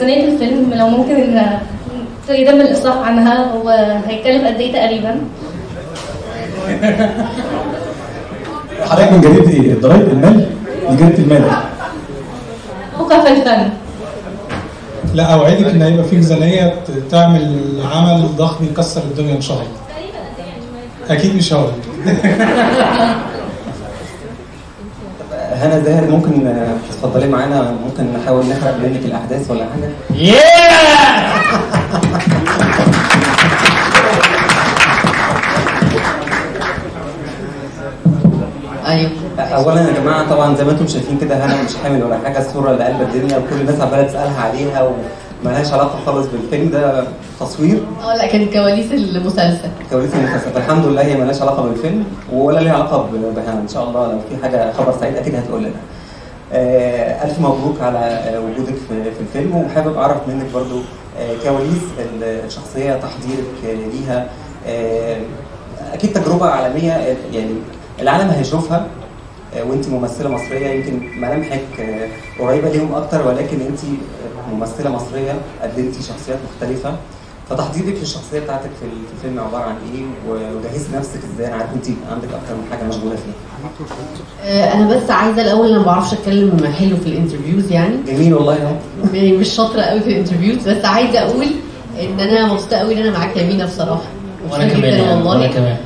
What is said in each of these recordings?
ميزانية الفيلم لو ممكن يتم الإفصاح عنها، هو هيكلف قد إيه تقريبا؟ حضرتك من جريدة إيه؟ ضرايب المال؟ جريدة المال. موقع في الفن. لا اوعدك ان هيبقى في ميزانيه تعمل عمل ضخم يكسر الدنيا ان شاء الله. اكيد مش هقول. هنا زاهر ممكن تتفضلي معانا، ممكن نحاول نحرق منك الاحداث ولا حاجه؟ ايوه. اولا يا جماعه طبعا زي ما انتم شايفين كده هنا مش حامل ولا حاجه، الصوره اللي قلب الدنيا وكل الناس عماله تسالها عليها ومالهاش علاقه خالص بالفيلم ده تصوير. لا كان كواليس المسلسل. كواليس المسلسل، فالحمد لله هي مالهاش علاقه بالفيلم ولا ليها علاقه بهنا. ان شاء الله لو في حاجه خبر سعيد اكيد هتقول لنا. الف مبروك على وجودك في الفيلم، وحابب اعرف منك برضو كواليس الشخصيه، تحضيرك ليها. اكيد تجربه عالميه يعني العالم هيشوفها، وانت ممثله مصريه يمكن ملامحك قريبه ليهم اكتر، ولكن انت ممثله مصريه قدمتي شخصيات مختلفه، فتحضيرك للشخصيه بتاعتك في الفيلم عباره عن ايه؟ وجهزت نفسك ازاي؟ انا عارف انت عندك اكتر من حاجه مشغوله فيها. انا بس عايزه الاول، انا ما بعرفش اتكلم حلو في الانترفيوز يعني. جميل والله اهو. مش شاطره قوي في الانترفيوز، بس عايزه اقول ان انا مبسوطه قوي ان انا معاك يا مينا بصراحه. وانا كمان والله. وانا كمان.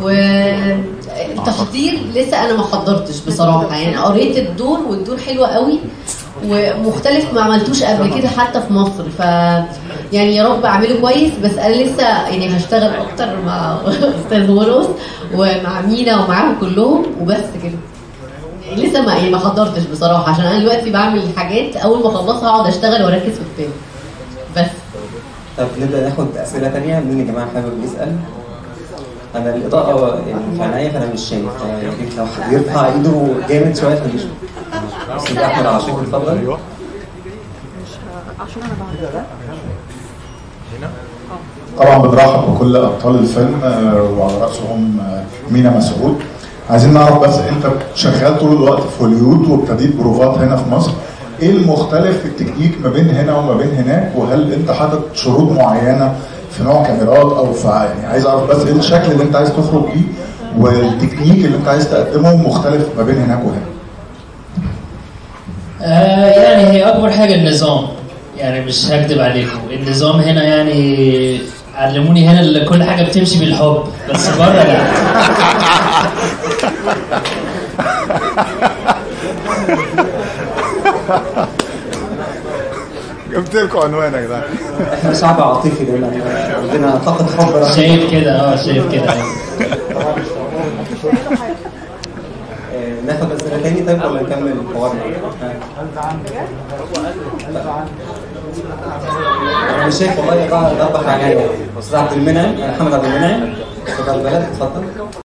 والتحضير لسه انا ما حضرتش بصراحه، يعني قريت الدور والدور حلو قوي ومختلف ما عملتوش قبل كده حتى في مصر، ف يعني يا رب اعمله كويس. بس انا لسه يعني هشتغل اكتر مع استاذ ونوس ومع مينا ومعاهم كلهم وبس كده. يعني لسه ما حضرتش بصراحه، عشان انا دلوقتي بعمل حاجات اول ما اخلصها اقعد اشتغل واركز في الفيلم بس. طب نبدا ناخد اسئله ثانيه. مين يا جماعه حابب يسال؟ انا الاضاءه يعني في عينيا فانا مش شايف، يا ريت لو حد يرفع ايده جامد شويه خليه يشوف. استاذ احمد عاشور اتفضل. ايوه. عشان انا بعد هنا طبعا بنرحب بكل ابطال الفيلم وعلى راسهم مينا مسعود. عايزين نعرف بس انت شغال طول الوقت في هوليوود وابتديت بروفات هنا في مصر، ايه المختلف في التكنيك ما بين هنا وما بين هناك؟ وهل انت حاطط شروط معينه في نوع كاميرات او في يعني عايز اعرف بس ايه الشكل اللي انت عايز تخرج بيه والتكنيك اللي انت عايز تقدمه مختلف ما بين هناك وهنا؟ يعني هي اكبر حاجه النظام، يعني مش هكدب عليكم، النظام هنا يعني علموني هنا اللي كل حاجه بتمشي بالحب، بس بره لا. جبت لكم عنوانك ده. احنا شعب عاطفي دايما، عندنا طاقه حب. شايف كده شايف كده. ناخد اسئله تاني طيب ولا نكمل حوارنا؟ انا مش شايف والله، ضربه في عينيا. استاذ عبد المنعم، محمد عبد المنعم، استاذ البلد اتفضل.